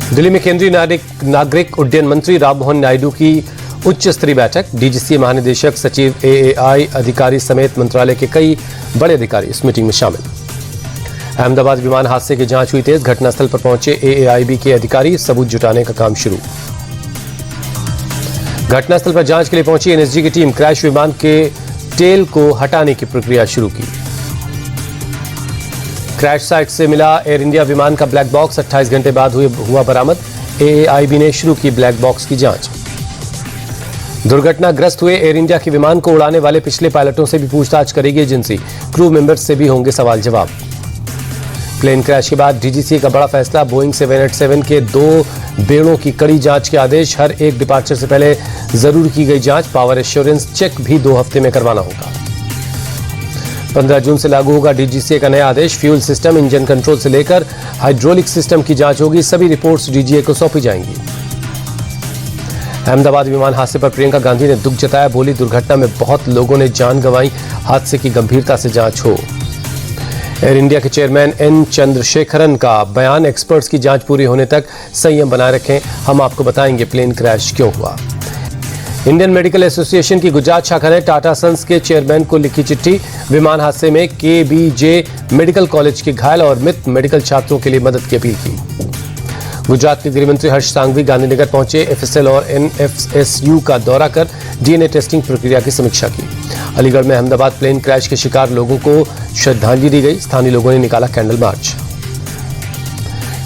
दिल्ली में केंद्रीय नागरिक उड्डयन मंत्री राममोहन नायडू की उच्च स्तरीय बैठक। डीजीसीए महानिदेशक, सचिव, एएआई अधिकारी समेत मंत्रालय के कई बड़े अधिकारी इस मीटिंग में शामिल। अहमदाबाद विमान हादसे की जांच हुई तेज। घटनास्थल पर पहुंचे एएआईबी के अधिकारी, सबूत जुटाने का काम शुरू। घटनास्थल पर जांच के लिए पहुंची एनएसजी की टीम, क्रैश विमान के टेल को हटाने की प्रक्रिया शुरू की। क्रैश साइट से मिला एयर इंडिया विमान का ब्लैक बॉक्स 28 घंटे बाद हुआ बरामद। एएआईबी ने शुरू की ब्लैक बॉक्स की जांच। दुर्घटनाग्रस्त हुए एयर इंडिया के विमान को उड़ाने वाले पिछले पायलटों से भी पूछताछ करेगी एजेंसी। क्रू मेंबर्स से भी होंगे सवाल जवाब। प्लेन क्रैश के बाद डीजीसीए का बड़ा फैसला। बोइंग 787 के 2 बेड़ों की कड़ी जांच के आदेश। हर एक डिपार्चर से पहले जरूर की गई जांच। पावर एश्योरेंस चेक भी 2 हफ्ते में करवाना होगा। 15 जून से लागू होगा डीजीसीए का नया आदेश। फ्यूल सिस्टम, इंजन कंट्रोल से लेकर हाइड्रोलिक सिस्टम की जांच होगी। सभी रिपोर्ट्स डीजीए को सौंपी जाएंगी। अहमदाबाद विमान हादसे पर प्रियंका गांधी ने दुख जताया। बोली, दुर्घटना में बहुत लोगों ने जान गंवाई। हादसे की गंभीरता से जांच हो। एयर इंडिया के चेयरमैन एन चंद्रशेखरन का बयान, एक्सपर्ट्स की जांच पूरी होने तक संयम बनाए रखें, हम आपको बताएंगे प्लेन क्रैश क्यों हुआ। इंडियन मेडिकल एसोसिएशन की गुजरात शाखा ने टाटा सन्स के चेयरमैन को लिखी चिट्ठी। विमान हादसे में केबीजे मेडिकल कॉलेज के घायल और मृत मेडिकल छात्रों के लिए मदद की अपील की। गुजरात के गृह मंत्री हर्ष सांघवी गांधीनगर पहुंचे। एफएसएल और एनएफएसयू का दौरा कर डीएनए टेस्टिंग प्रक्रिया की समीक्षा की। अलीगढ़ में अहमदाबाद प्लेन क्रैश के शिकार लोगों को श्रद्धांजलि दी गई। स्थानीय लोगों ने निकाला कैंडल मार्च।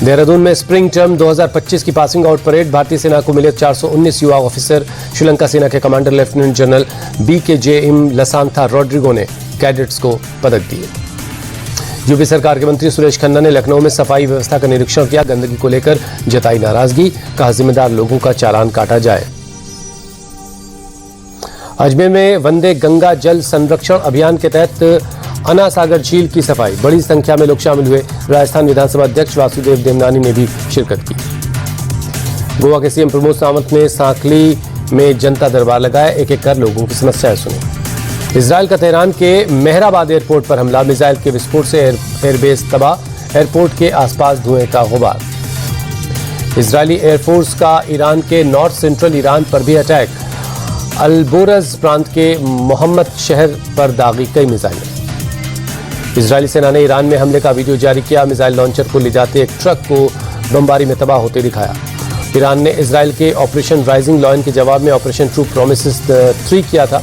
देहरादून में स्प्रिंग टर्म 2025 की पासिंग आउट परेड। भारतीय सेना को मिले 419 युवा ऑफिसर। श्रीलंका सेना के कमांडर लेफ्टिनेंट जनरल बीकेजेएम लसांथा रोड्रिगो ने कैडेट्स को पदक दिए। यूपी सरकार के मंत्री सुरेश खन्ना ने लखनऊ में सफाई व्यवस्था का निरीक्षण किया। गंदगी को लेकर जताई नाराजगी। कहा, जिम्मेदार लोगों का चालान काटा जाए। अजमेर में वंदे गंगा जल संरक्षण अभियान के तहत अन्ना सागर झील की सफाई। बड़ी संख्या में लोग शामिल हुए। राजस्थान विधानसभा अध्यक्ष वासुदेव देवनानी ने भी शिरकत की। गोवा के सीएम प्रमोद सावंत ने सांकली में जनता दरबार लगाया। एक एक कर लोगों की समस्याएं सुनी। इजरायल का तेहरान के मेहराबाद एयरपोर्ट पर हमला। मिसाइल के विस्फोट से एयरबेस तबाह। एयरपोर्ट के आसपास धुएं का गुबार। इजरायली एयरफोर्स का ईरान के नॉर्थ सेंट्रल ईरान पर भी अटैक। अलबोरज प्रांत के मोहम्मद शहर पर दागी कई मिसाइलें। इजरायली सेना ने ईरान में हमले का वीडियो जारी किया। मिसाइल लॉन्चर को ले जाते एक ट्रक को बमबारी में तबाह होते दिखाया। ईरान ने इजरायल के ऑपरेशन राइजिंग लॉयन के जवाब में ऑपरेशन ट्रू प्रोमिसेस 3 किया था।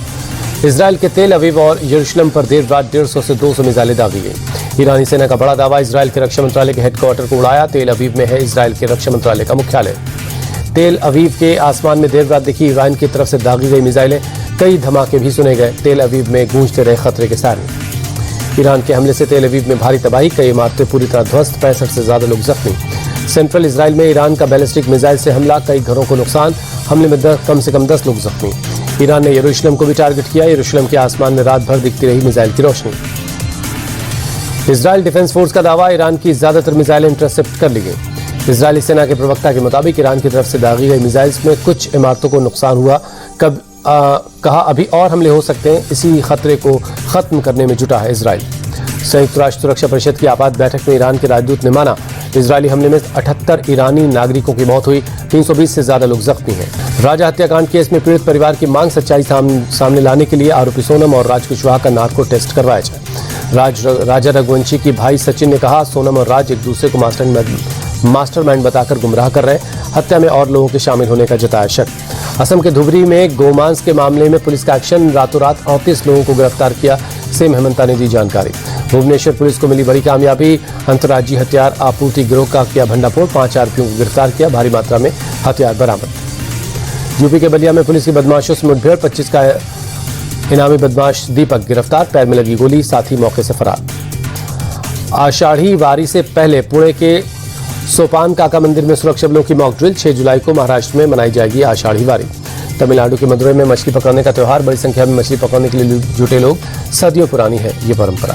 इजरायल के तेल अवीव और यरूशलेम पर देर रात 150 से 200 मिसाइलें दागी गई। ईरानी सेना का बड़ा दावा। इजरायल के रक्षा मंत्रालय के हेडक्वार्टर को उड़ाया। तेल अवीव में है इजरायल के रक्षा मंत्रालय का मुख्यालय। तेल अवीव के आसमान में देर रात दिखी ईरान की तरफ से दागी गई मिसाइलें। कई धमाके भी सुने गए। तेल अवीव में गूंजते रहे खतरे के सायरन। ईरान के हमले से तेल अवीव में भारी तबाही। कई इमारतें पूरी तरह ध्वस्त। 65 से ज्यादा लोग जख्मी। सेंट्रल इजरायल में ईरान का बैलिस्टिक मिसाइल से हमला। कई घरों को नुकसान। हमले में कम से कम 10 लोग जख्मी। ईरान ने यरूशलेम को भी टारगेट किया। यरूशलेम के आसमान में रात भर दिखती रही मिसाइल की रोशनी। इजरायल डिफेंस फोर्स का दावा, ईरान की ज्यादातर मिसाइलें इंटरसेप्ट कर ली गई। इजरायली सेना के प्रवक्ता के मुताबिक ईरान की तरफ से दागी गई मिसाइल्स में कुछ इमारतों को नुकसान हुआ। कहा, अभी और हमले हो सकते हैं। इसी खतरे को खत्म करने में जुटा है इजरायल। संयुक्त राष्ट्र सुरक्षा परिषद की आपात बैठक में ईरान के राजदूत ने माना, इजरायली हमले में 78 ईरानी नागरिकों की मौत हुई। 320 से ज्यादा लोग जख्मी हैं। राजा हत्याकांड केस में पीड़ित परिवार की मांग, सच्चाई सामने लाने के लिए आरोपी सोनम और राज कुशवाहा का नार्को टेस्ट करवाया जाए। राजा रघुवंशी की भाई सचिन ने कहा, सोनम और राज एक दूसरे को मास्टरमाइंड बताकर गुमराह कर रहे हैं। हत्या में और लोगों के शामिल होने का जताया शक। असम के धुबरी में गोमांस के मामले में पुलिस का एक्शन। रातों रात 38 लोगों को गिरफ्तार किया। सेम हेमंता ने दी जानकारी। भुवनेश्वर पुलिस को मिली बड़ी कामयाबी। अंतर्राज्यीय हथियार आपूर्ति गिरोह का किया भंडाफोड़। 5 आरोपियों को गिरफ्तार किया। भारी मात्रा में हथियार बरामद। यूपी के बलिया में पुलिस की बदमाशों से मुठभेड़। 25 का इनामी बदमाश दीपक गिरफ्तार। पैर में लगी गोली, साथी मौके से फरार। आषाढ़ी वारी से पहले पुणे के सोपान काका मंदिर में सुरक्षा बलों की मॉक ड्रिल। 6 जुलाई को महाराष्ट्र में मनाई जाएगी आषाढ़ी वारी। तमिलनाडु के मदुरई में मछली पकड़ने का त्योहार। बड़ी संख्या में मछली पकड़ने के लिए जुटे लोग। सदियों पुरानी है ये परंपरा।